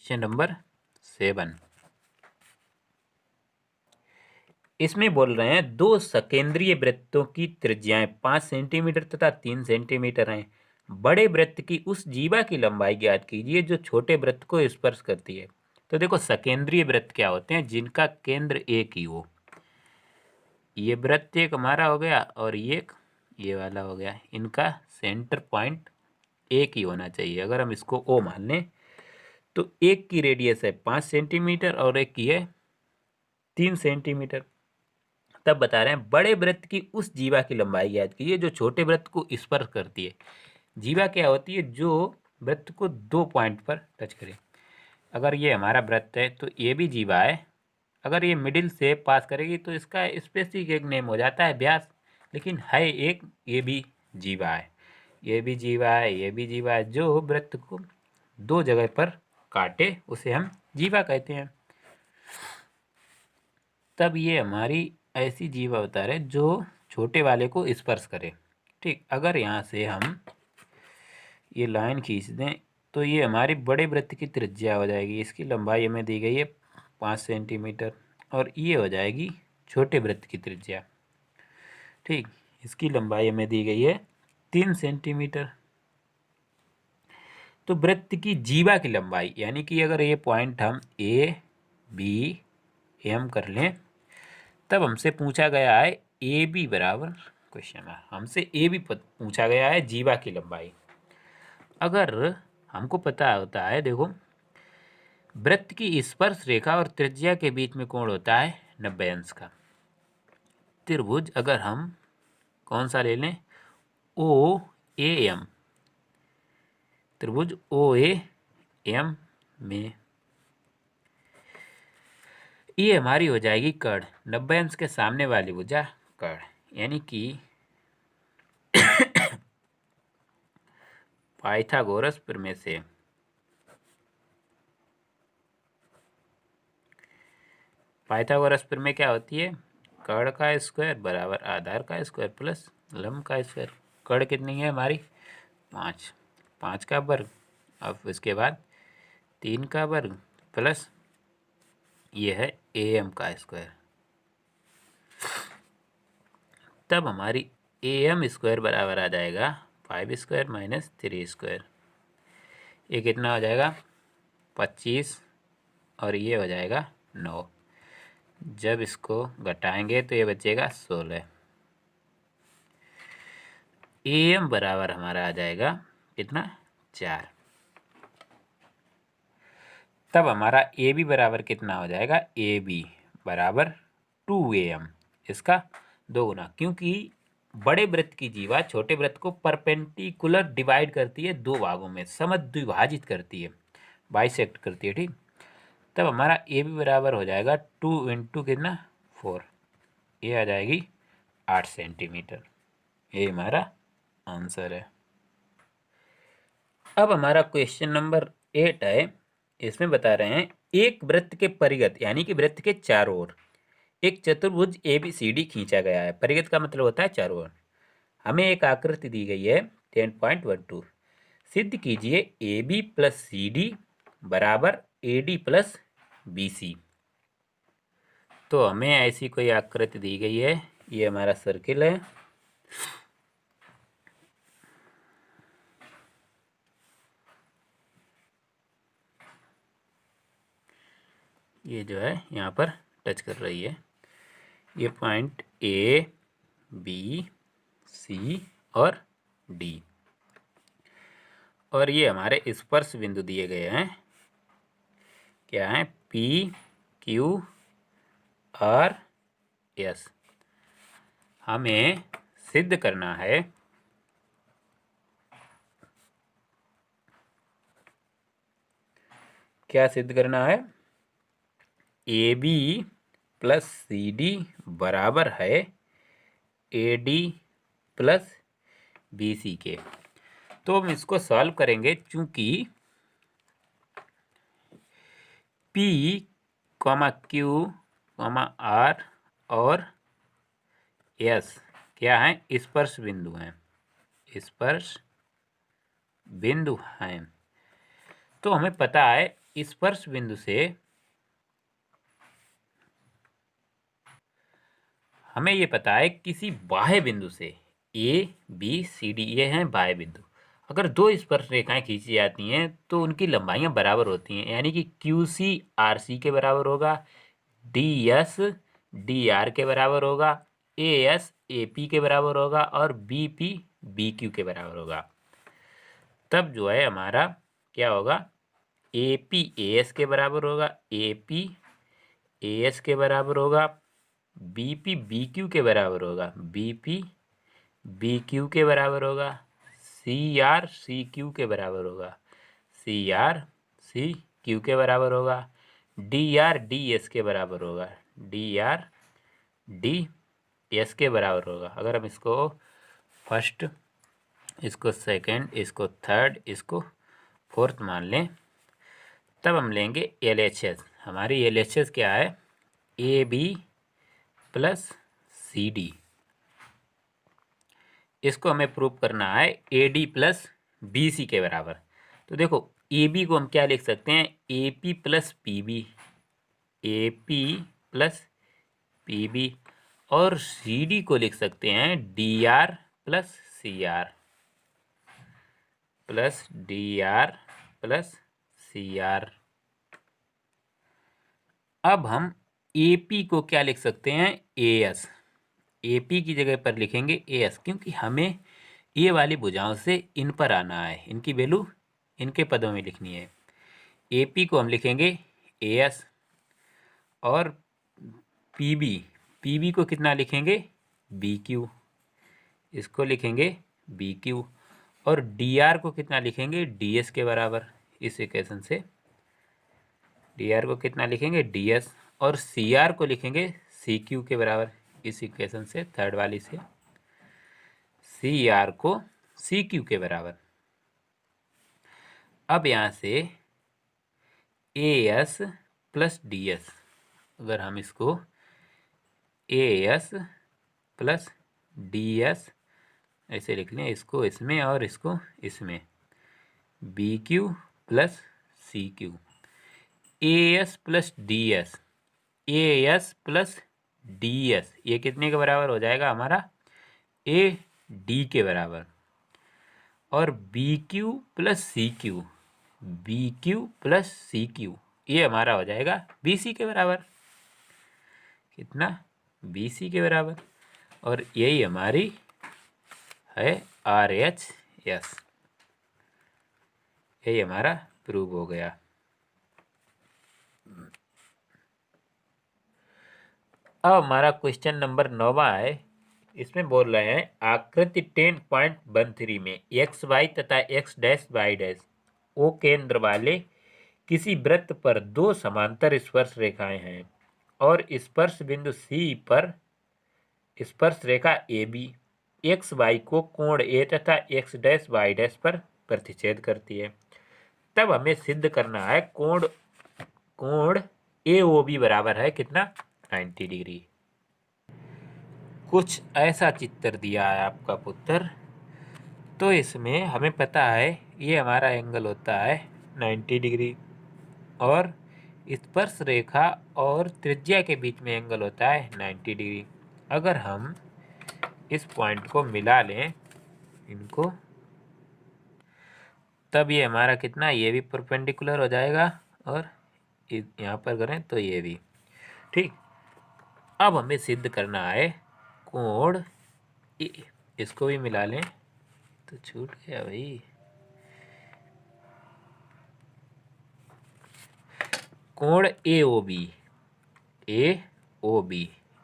Question number 7 इसमें बोल रहे हैं दो सकेंद्रीय वृत्तों की त्रिज्याएं 5 सेंटीमीटर तथा 3 सेंटीमीटर हैं। बड़े वृत्त की उस जीवा की लंबाई ज्ञात कीजिए जो छोटे वृत्त को स्पर्श करती है। तो देखो सकेंद्रीय वृत्त क्या होते हैं, जिनका केंद्र एक ही हो। ये वृत्त एक हमारा हो गया और ये वाला हो गया, इनका सेंटर पॉइंट एक ही होना चाहिए। अगर हम इसको ओ मान लें तो एक की रेडियस है 5 सेंटीमीटर और एक की है 3 सेंटीमीटर। तब बता रहे हैं बड़े वृत्त की उस जीवा की लंबाई ज्ञात कीजिए जो छोटे वृत्त को स्पर्श करती है। जीवा क्या होती है, जो वृत्त को 2 पॉइंट पर टच करे। अगर ये हमारा वृत्त है तो ये भी जीवा है। अगर ये मिडिल से पास करेगी तो इसका स्पेसिफिक एक नेम हो जाता है व्यास, लेकिन है एक ये भी जीवा है, ये भी जीवा है, ये भी जीवा है। जो वृत्त को 2 जगह पर काटे उसे हम जीवा कहते हैं। तब ये हमारी ऐसी जीवा बता रहे जो छोटे वाले को स्पर्श करे। ठीक, अगर यहाँ से हम ये लाइन खींच दें तो ये हमारी बड़े वृत्त की त्रिज्या हो जाएगी। इसकी लंबाई हमें दी गई है 5 सेंटीमीटर और ये हो जाएगी छोटे वृत्त की त्रिज्या। ठीक, इसकी लंबाई हमें दी गई है 3 सेंटीमीटर। तो वृत्त की जीवा की लंबाई यानी कि अगर ये पॉइंट हम ए बी एम कर लें, तब हमसे पूछा गया है ए बी बराबर, क्वेश्चन है हमसे ए बी पूछा गया है जीवा की लंबाई। अगर हमको पता होता है, देखो वृत्त की स्पर्श रेखा और त्रिज्या के बीच में कोण होता है 90 अंश का। त्रिभुज अगर हम कौन सा ले लें, ओ ए एम, त्रिभुज ओ ए एम में ये हमारी हो जाएगी कर्ण। 90 अंश के सामने वाली भुजा कर्ण, यानी कि पाइथागोरस प्रमेय से क्या होती है, कर्ण का स्क्वायर बराबर आधार का स्क्वायर प्लस लंब का स्क्वायर। कर्ण कितनी है हमारी 5, 5 का वर्ग, अब इसके बाद 3 का वर्ग प्लस ये है ए एम का स्क्वायर। तब हमारी ए एम स्क्वायर बराबर आ जाएगा 5 स्क्वायर माइनस 3 स्क्वायर। ये कितना हो जाएगा 25 और ये हो जाएगा 9। जब इसको घटाएंगे तो ये बचेगा 16। ए एम बराबर हमारा आ जाएगा कितना 4। तब हमारा ए बी बराबर कितना हो जाएगा, ए बी बराबर 2am, इसका 2 गुना, क्योंकि बड़े वृत्त की जीवा छोटे वृत्त को परपेंडिकुलर डिवाइड करती है 2 भागों में, समद्विभाजित करती है, बाइसेक्ट करती है। ठीक, तब हमारा ए बी बराबर हो जाएगा 2 इंटू कितना 4, ये आ जाएगी 8 सेंटीमीटर। ये हमारा आंसर है। अब हमारा क्वेश्चन नंबर 8 है। इसमें बता रहे हैं एक वृत्त के परिगत यानी कि वृत्त के चारों ओर एक चतुर्भुज ABCD खींचा गया है। परिगत का मतलब होता है चारों ओर। हमें एक आकृति दी गई है 10.12। सिद्ध कीजिए AB प्लस CD बराबर AD प्लस BC। तो हमें ऐसी कोई आकृति दी गई है, ये हमारा सर्किल है। ये जो है यहाँ पर टच कर रही है, ये पॉइंट A B C और D, और ये हमारे स्पर्श बिंदु दिए गए हैं, क्या है P Q R S। हमें सिद्ध करना है क्या सिद्ध करना है, AB प्लस CD बराबर है AD प्लस BC के। तो हम इसको सॉल्व करेंगे, चूंकि P, Q, R और S क्या है, स्पर्श बिंदु हैं, स्पर्श बिंदु हैं। तो हमें पता है स्पर्श बिंदु से हमें ये पता है किसी बाह्य बिंदु से ए बी सी डी ये हैं बाह्य बिंदु, अगर दो स्पर्श रेखाएं खींची जाती हैं तो उनकी लंबाइयां बराबर होती हैं, यानी कि क्यू सी आर सी के बराबर होगा, डी एस डी आर के बराबर होगा, ए एस ए पी के बराबर होगा और बी पी बी क्यू के बराबर होगा। तब जो है हमारा क्या होगा, ए पी ए एस के बराबर होगा, ए पी ए एस के बराबर होगा, बी पी बी क्यू के बराबर होगा, बी पी बी क्यू के बराबर होगा, सी आर सी क्यू के बराबर होगा, सी आर सी क्यू के बराबर होगा, डी आर डी एस के बराबर होगा, डी आर डी एस के बराबर होगा। अगर हम इसको फर्स्ट, इसको सेकंड, इसको थर्ड, इसको फोर्थ मान लें, तब हम लेंगे एल एच एस। हमारी एल एच एस क्या है, A B plus C D. इसको हमें प्रूव करना है A D plus B C के बराबर। तो देखो ए बी को हम क्या लिख सकते हैं, A P plus P B, A P plus P B, और सी डी को लिख सकते हैं D R plus C R, plus D R plus C R. अब हम ए पी को क्या लिख सकते हैं, ए एस। ए पी की जगह पर लिखेंगे ए एस, क्योंकि हमें ये वाली भुजाओं से इन पर आना है, इनकी वैल्यू इनके पदों में लिखनी है। ए पी को हम लिखेंगे ए एस, और पी बी को कितना लिखेंगे, बी क्यू, इसको लिखेंगे बी क्यू, और डी आर को कितना लिखेंगे, डी एस के बराबर। इस इक्वेशन से डी आर को कितना लिखेंगे, डी एस, और सी आर को लिखेंगे सी क्यू के बराबर। इस इक्वेशन से थर्ड वाली से सी आर को सी क्यू के बराबर। अब यहाँ से A S plus D S, अगर हम इसको A S plus D S ऐसे लिख लें, इसको इसमें और इसको इसमें, B Q plus C Q, A S plus D S, A S plus D S, ये कितने के बराबर हो जाएगा हमारा, ए डी के बराबर, और B Q plus C Q, B Q plus C Q, ये हमारा हो जाएगा बी सी के बराबर। कितना, बी सी के बराबर, और यही हमारी है आर एच एस। यही हमारा प्रूव हो गया। अब हमारा क्वेश्चन नंबर 9वां है। इसमें बोल रहे हैं आकृति 10.13 में एक्स वाई तथा X dash Y dash O केंद्र वाले किसी वृत्त पर दो समांतर स्पर्श रेखाएं हैं और स्पर्श बिंदु सी पर स्पर्श रेखा ए बी एक्स वाई को कोण ए तथा एक्स डैश वाई डैश पर प्रतिच्छेद करती है। तब हमें सिद्ध करना है कोण ए ओ बी बराबर है कितना, 90 डिग्री। कुछ ऐसा चित्र दिया है आपका पुत्र, तो इसमें हमें पता है ये हमारा एंगल होता है 90 डिग्री, और स्पर्श रेखा और त्रिज्या के बीच में एंगल होता है 90 डिग्री। अगर हम इस पॉइंट को मिला लें इनको, तब ये हमारा कितना, ये भी परपेंडिकुलर हो जाएगा, और यहाँ पर करें तो ये भी ठीक। अब हमें सिद्ध करना है कोण इसको भी मिला लें तो छूट गया भाई, कोण ए ओ बी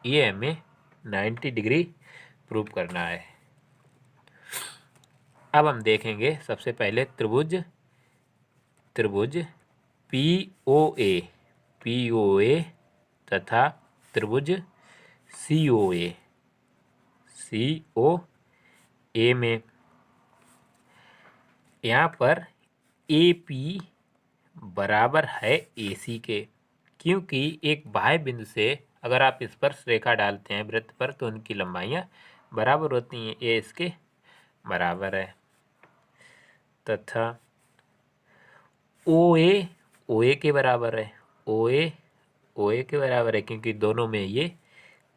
ये हमें 90 डिग्री प्रूव करना है। अब हम देखेंगे सबसे पहले त्रिभुज पी ओ ए तथा त्रिभुज सी ओ ए में यहाँ पर ए पी बराबर है ए सी के, क्योंकि एक बाह्य बिंदु से अगर आप स्पर्श रेखा डालते हैं वृत्त पर तो उनकी लंबाइयाँ बराबर होती हैं, ए इसके बराबर है। तथा ओ ओ ए के बराबर है। ओ ए के बराबर है क्योंकि दोनों में ये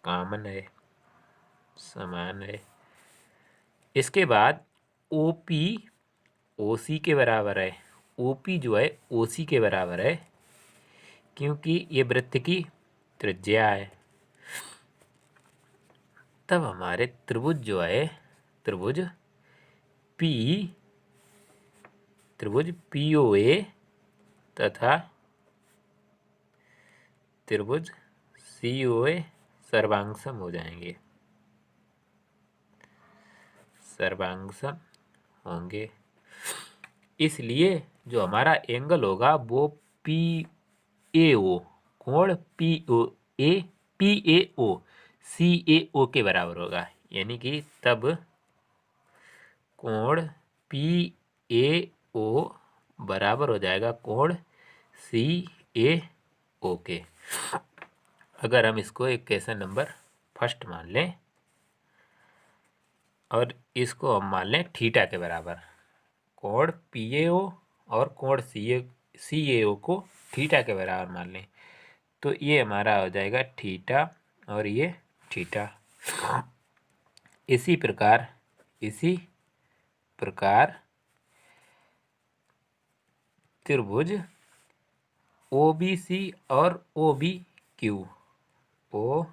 कॉमन है, समान है। इसके बाद ओ पी ओ सी के बराबर है। ओ पी जो है ओ सी के बराबर है क्योंकि ये वृत्त की त्रिज्या है। तब हमारे त्रिभुज जो है, त्रिभुज पी ओ ए तथा त्रिभुज सी ओ ए सर्वांगसम हो जाएंगे, सर्वांगसम होंगे। इसलिए जो हमारा एंगल होगा वो पी ए ओ, कोण पी ए ओ सी ए ओ के बराबर होगा। यानी कि तब कोण पी ए ओ बराबर हो जाएगा कोण सी ए ओ के। अगर हम इसको इक्वेशन नंबर फर्स्ट मान लें और इसको हम मान लें थीटा के बराबर, कोण पी ए ओ और कोण सी ए ओ को थीटा के बराबर मान लें, तो ये हमारा हो जाएगा थीटा और ये थीटा। इसी प्रकार त्रिभुज ओ बी सी और O B Q, O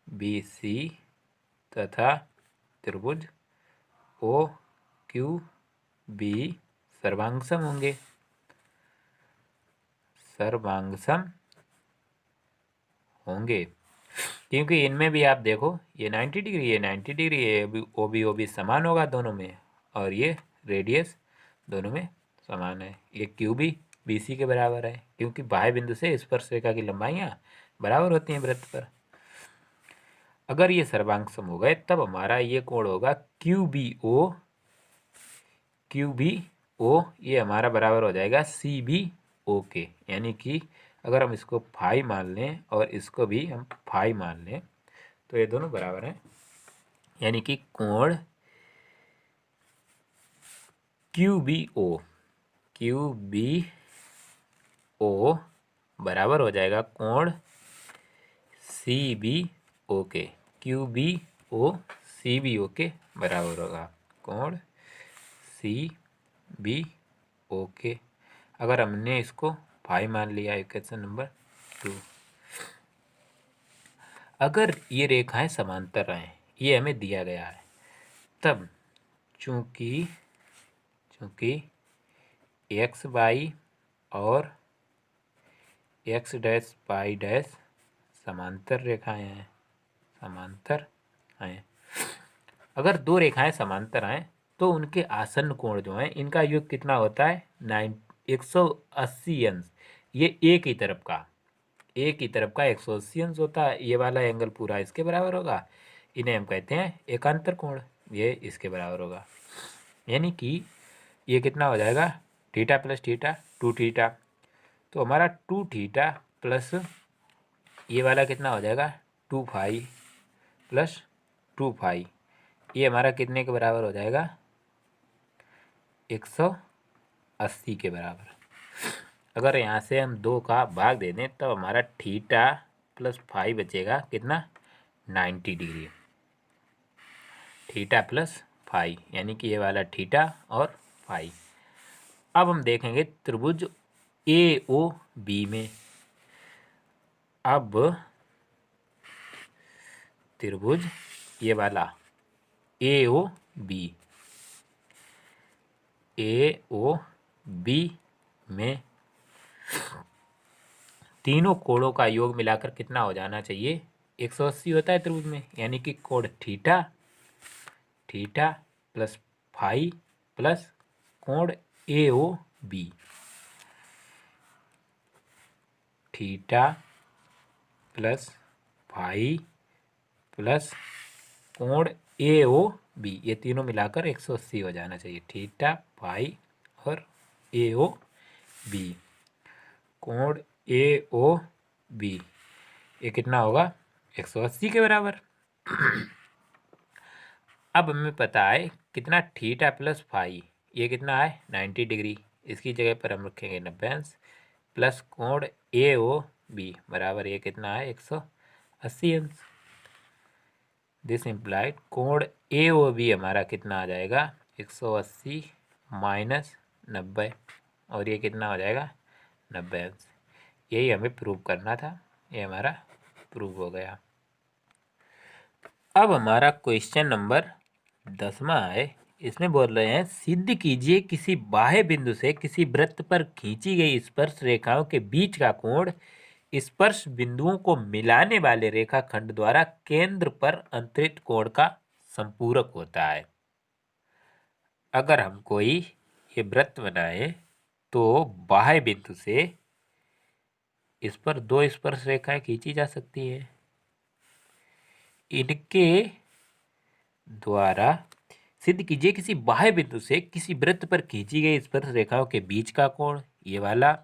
B C तथा त्रिभुज ओ क्यू बी सर्वांगसम होंगे, सर्वांगसम होंगे। क्योंकि इनमें भी आप देखो ये 90 डिग्री, ये 90 डिग्री, ये ओ बी समान होगा दोनों में, और ये रेडियस दोनों में समान है। ये क्यू भी बी सी के बराबर है क्योंकि बाह्य बिंदु से स्पर्शरेखा की लंबाइयाँ बराबर होती हैं वृत्त पर। अगर ये सर्वांगसम हो गए तब हमारा ये कोण होगा क्यू बी ओ, ये हमारा बराबर हो जाएगा सी बी ओ के। यानी कि अगर हम इसको फाई मान लें और इसको भी हम फाई मान लें तो ये दोनों बराबर हैं। यानी कि कोण क्यू बी ओ बराबर हो जाएगा कोण सी बी ओ के। Q B O C B O के बराबर होगा कोण सी बी ओ के। अगर हमने इसको फाई मान लिया इक्वेशन नंबर 2। अगर ये रेखाएं समांतर हैं, ये हमें दिया गया है, तब चूंकि एक्स वाई और एक्स डैश वाई डैश समांतर रेखाएं हैं, समांतर हैं। अगर दो रेखाएं समांतर हैं तो उनके आसन्न कोण जो हैं इनका योग कितना होता है 180 अंश। ये एक ही तरफ का 180 अंश होता है। ये वाला एंगल पूरा इसके बराबर होगा, इन्हें हम कहते हैं एकांतर कोण, ये इसके बराबर होगा। यानी कि ये कितना हो जाएगा थीटा प्लस थीटा 2 थीटा, तो हमारा 2 थीटा प्लस ये वाला कितना हो जाएगा 2 फाई प्लस 2 फाई, ये हमारा कितने के बराबर हो जाएगा 180 के बराबर। अगर यहाँ से हम 2 का भाग दे दें तब हमारा थीटा प्लस फाई बचेगा कितना 90 डिग्री, थीटा प्लस फाई, यानी कि ये वाला थीटा और फाई। अब हम देखेंगे त्रिभुज ए ओ बी में। अब त्रिभुज ये वाला ए ओ बी में तीनों कोणों का योग मिलाकर कितना हो जाना चाहिए 180 होता है त्रिभुज में। यानी कि कोण थीटा प्लस फाई प्लस कोण A O B, theta plus phi plus कोण ए ओ बी, ये तीनों मिलाकर 180 हो जाना चाहिए। थीटा फाई और ए ओ बी, कोण ए ओ बी, ये कितना होगा 180 के बराबर। अब हमें पता है कितना थीटा प्लस फाई, ये कितना है 90 डिग्री, इसकी जगह पर हम रखेंगे 90 अंश, प्लस कोण ए ओ बी बराबर ये कितना है 180 अंश। दिस इम्प्लाइड कोण ए ओ बी हमारा कितना आ जाएगा 180 माइनस 90 और ये कितना हो जाएगा 90 अंश। यही हमें प्रूव करना था, ये हमारा प्रूव हो गया। अब हमारा क्वेश्चन नंबर 10वां है। इसमें बोल रहे हैं सिद्ध कीजिए किसी बाह्य बिंदु से किसी वृत्त पर खींची गई स्पर्श रेखाओं के बीच का कोण स्पर्श बिंदुओं को मिलाने वाले रेखाखंड द्वारा केंद्र पर अंतरित कोण का संपूरक होता है। अगर हम कोई ये वृत्त बनाए तो बाह्य बिंदु से इस पर दो स्पर्श रेखाएं खींची जा सकती हैं। इनके द्वारा सिद्ध कीजिए किसी बाह्य बिंदु से किसी वृत्त पर खींची गई स्पर्श रेखाओं के बीच का कोण ये वाला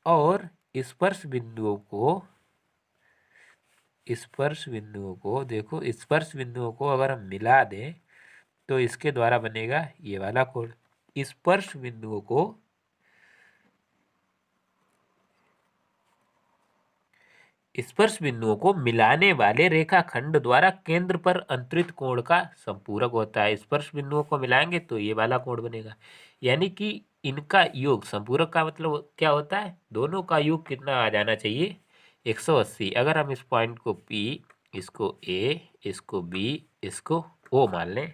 और स्पर्श बिंदुओं को देखो स्पर्श बिंदुओं को अगर हम मिला दें तो इसके द्वारा बनेगा ये वाला कोण। स्पर्श बिंदुओं को मिलाने वाले रेखाखंड द्वारा केंद्र पर अंतरित कोण का संपूरक होता है। स्पर्श बिंदुओं को मिलाएंगे तो ये वाला कोण बनेगा, यानी कि इनका योग संपूरक का मतलब क्या होता है, दोनों का योग कितना आ जाना चाहिए 180। अगर हम इस पॉइंट को P, इसको A, इसको B, इसको O मान लें,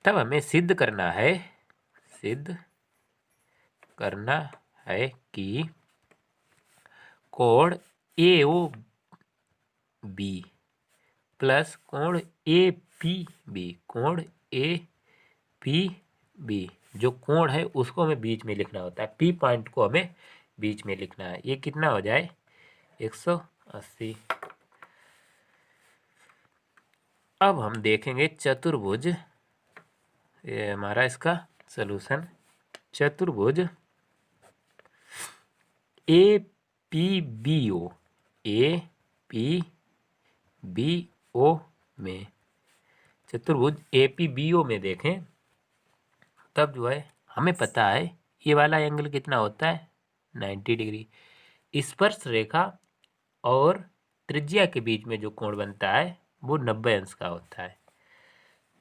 तब हमें सिद्ध करना है कि कोण AOB प्लस कोण APB जो कोण है उसको हमें बीच में लिखना होता है, P पॉइंट को हमें बीच में लिखना है। ये कितना हो जाए 180। अब हम देखेंगे चतुर्भुज, ये हमारा इसका सलूशन चतुर्भुज APBO में, चतुर्भुज APBO में देखें तब जो है हमें पता है ये वाला एंगल कितना होता है 90 डिग्री। स्पर्श रेखा और त्रिज्या के बीच में जो कोण बनता है वो 90 अंश का होता है।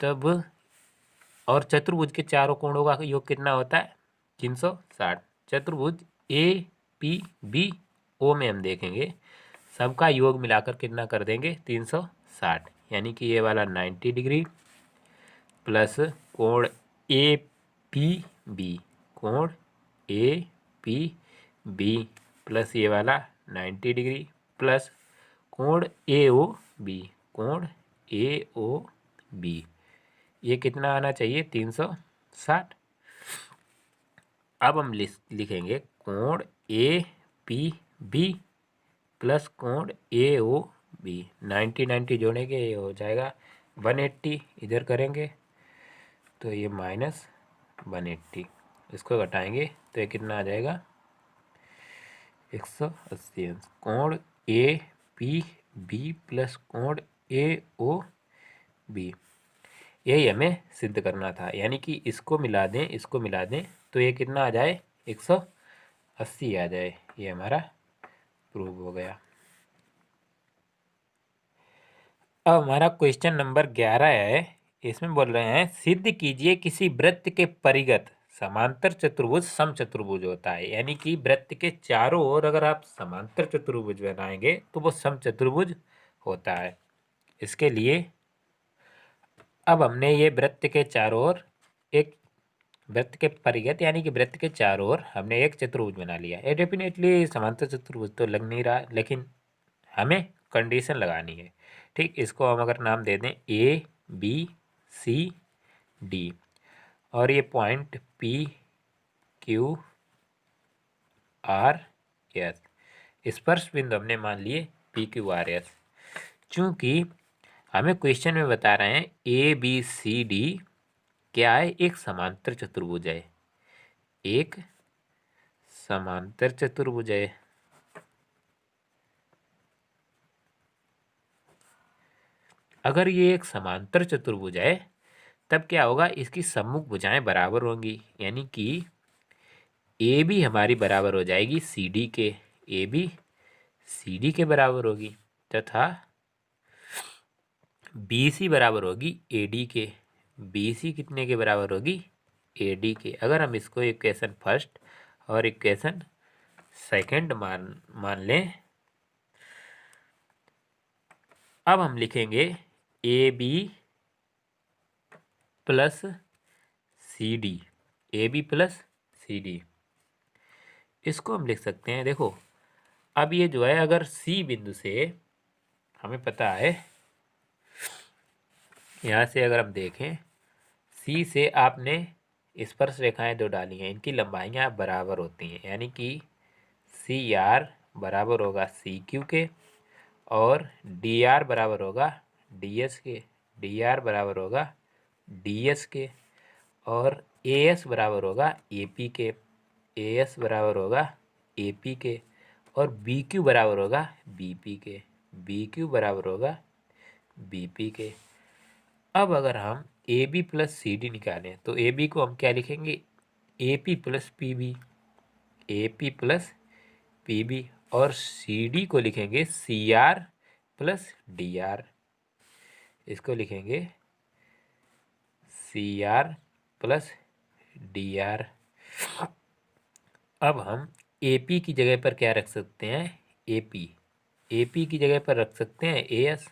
तब और चतुर्भुज के चारों कोणों का योग कितना होता है 360। चतुर्भुज APBO में हम देखेंगे सबका योग मिलाकर कितना कर देंगे 360, यानी कि ये वाला 90 डिग्री प्लस कोण APB प्लस ये वाला 90 डिग्री प्लस कोण AOB ये कितना आना चाहिए 360। अब हम लिखेंगे कोण APB प्लस कोण AOB 90 जोड़ेंगे ये हो जाएगा 180, इधर करेंगे तो ये माइनस 180, इसको घटाएंगे तो ये कितना आ जाएगा 180 अंश। कोण APB प्लस कोण AOB यही हमें सिद्ध करना था, यानी कि इसको मिला दें तो ये कितना आ जाए 180 आ जाए। ये हमारा प्रूव हो गया। अब हमारा क्वेश्चन नंबर 11 है। इसमें बोल रहे हैं सिद्ध कीजिए किसी वृत्त के परिगत समांतर चतुर्भुज समचतुर्भुज होता है, यानी कि वृत्त के चारों ओर अगर आप समांतर चतुर्भुज बनाएंगे तो वो समचतुर्भुज होता है। इसके लिए अब हमने ये वृत्त के चारों ओर एक वृत्त के परिगत यानी कि वृत्त के चारों ओर हमने एक चतुर्भुज बना लिया। ये डेफिनेटली समांतर चतुर्भुज तो लग नहीं रहा, लेकिन हमें कंडीशन लगानी है। ठीक, इसको हम अगर नाम दे दें ABCD और ये पॉइंट PQRS, स्पर्श बिंदु हमने मान लिए PQRS। चूंकि हमें क्वेश्चन में बता रहे हैं ABCD क्या है, एक समांतर चतुर्भुज है, एक समांतर चतुर्भुज है। अगर ये एक समांतर चतुर्भुज है तब क्या होगा, इसकी सम्मुख भुजाएं बराबर होंगी, यानी कि ए बी हमारी बराबर हो जाएगी सी डी के, ए बी सी डी के बराबर होगी, तथा बी सी बराबर होगी ए डी के, बी सी कितने के बराबर होगी, ए डी के। अगर हम इसको इक्वेशन फर्स्ट और इक्वेशन सेकंड मान लें, अब हम लिखेंगे A B plus C D, A B plus C D. इसको हम लिख सकते हैं, देखो अब ये जो है, अगर सी बिंदु से हमें पता है, यहाँ से अगर हम देखें, सी से आपने स्पर्श रेखाएं जो डाली हैं, इनकी लंबाइयाँ बराबर होती हैं, यानी कि सी आर बराबर होगा सी क्यू के, और डी आर बराबर होगा डी एस के, डी आर बराबर होगा डी एस के, और ए एस बराबर होगा ए पी के, ए एस बराबर होगा ए पी के, और बी क्यू बराबर होगा बी पी के, बी क्यू बराबर होगा बी पी के। अब अगर हम A B plus C D निकालें, तो ए बी को हम क्या लिखेंगे, A P plus P B, A P plus P B, और सी डी को लिखेंगे C R plus D R, इसको लिखेंगे C R plus D R. अब हम ए पी की जगह पर क्या रख सकते हैं, ए पी की जगह पर रख सकते हैं ए एस,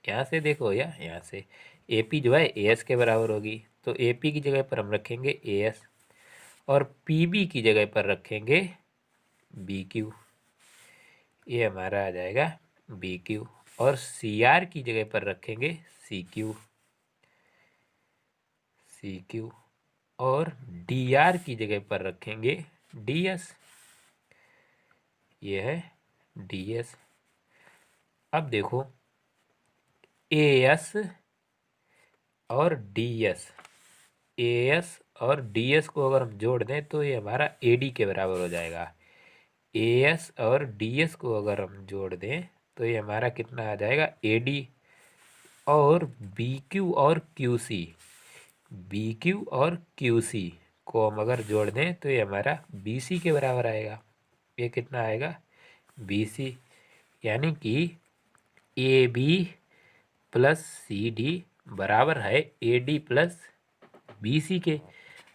यहाँ से देखो या यहाँ से ए पी जो है ए एस के बराबर होगी, तो ए पी की जगह पर हम रखेंगे ए एस, और पी बी की जगह पर रखेंगे बी क्यू, ये हमारा आ जाएगा बी क्यू, और सी आर की जगह पर रखेंगे सी क्यू, सी क्यू, और डी आर की जगह पर रखेंगे डी एस, ये है डी एस। अब देखो ए एस और डी एस, ए एस और डी एस को अगर हम जोड़ दें तो ये हमारा ए डी के बराबर हो जाएगा, ए एस और डी एस को अगर हम जोड़ दें तो ये हमारा कितना आ जाएगा, ए डी, और बी क्यू और क्यू सी, बी क्यू और क्यू सी को हम अगर जोड़ दें तो ये हमारा बी सी के बराबर आएगा, ये कितना आएगा, बी सी, यानी कि A B plus C D बराबर है A D plus B C के।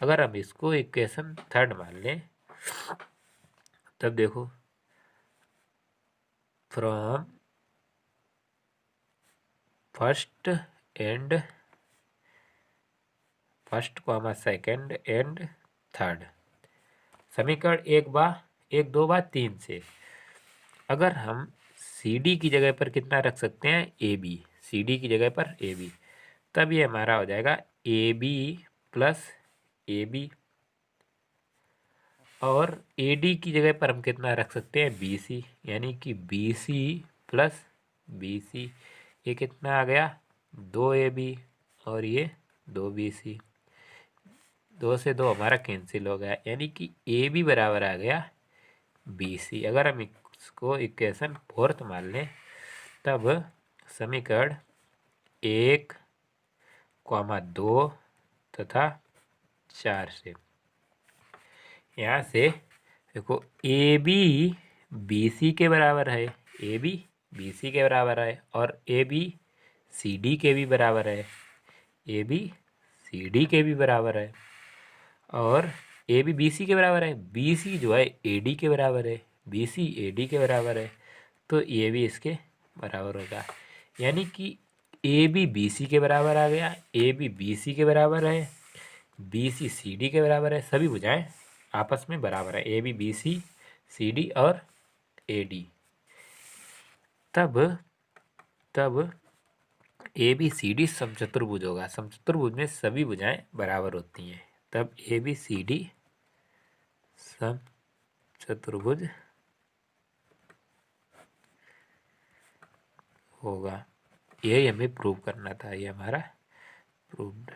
अगर हम इसको इक्वेशन थर्ड मान लें, तब देखो from first comma second and third, समीकरण एक दो बा तीन से अगर हम सी डी की जगह पर कितना रख सकते हैं, ए बी, सी डी की जगह पर ए बी, तब ये हमारा हो जाएगा A B plus A B, और ए डी की जगह पर हम कितना रख सकते हैं, बी सी, यानी कि B C plus B C, ये कितना आ गया, दो ए बी और ये दो बी सी, दो से दो हमारा कैंसिल हो गया, यानी कि ए बी बराबर आ गया बी सी। अगर हम इसको इक्वेशन फोर्थ मान लें, तब समीकरण 1, 2 तथा 4 से, यहाँ से देखो ए बी बी सी के बराबर है, ए बी बी सी के बराबर है, और ए बी सी डी के भी बराबर है, ए बी सी डी के भी बराबर है, और ए बी बी सी के बराबर है, बी सी जो है ए डी के बराबर है, बी सी ए डी के बराबर है, तो ये भी इसके बराबर होगा, यानी कि ए बी बी सी के बराबर आ गया, ए बी बी सी के बराबर है, बी सी सी डी के बराबर है, सभी भुजाएं आपस में बराबर है, A B B C C D और ए डी। तब ए बी सी डी समचतुर्भुज होगा, समचतुर्भुज में सभी भुजाएं बराबर होती हैं, तब ए बी सी डी समचतुर्भुज होगा। यही हमें प्रूव करना था, ये हमारा प्रूव्ड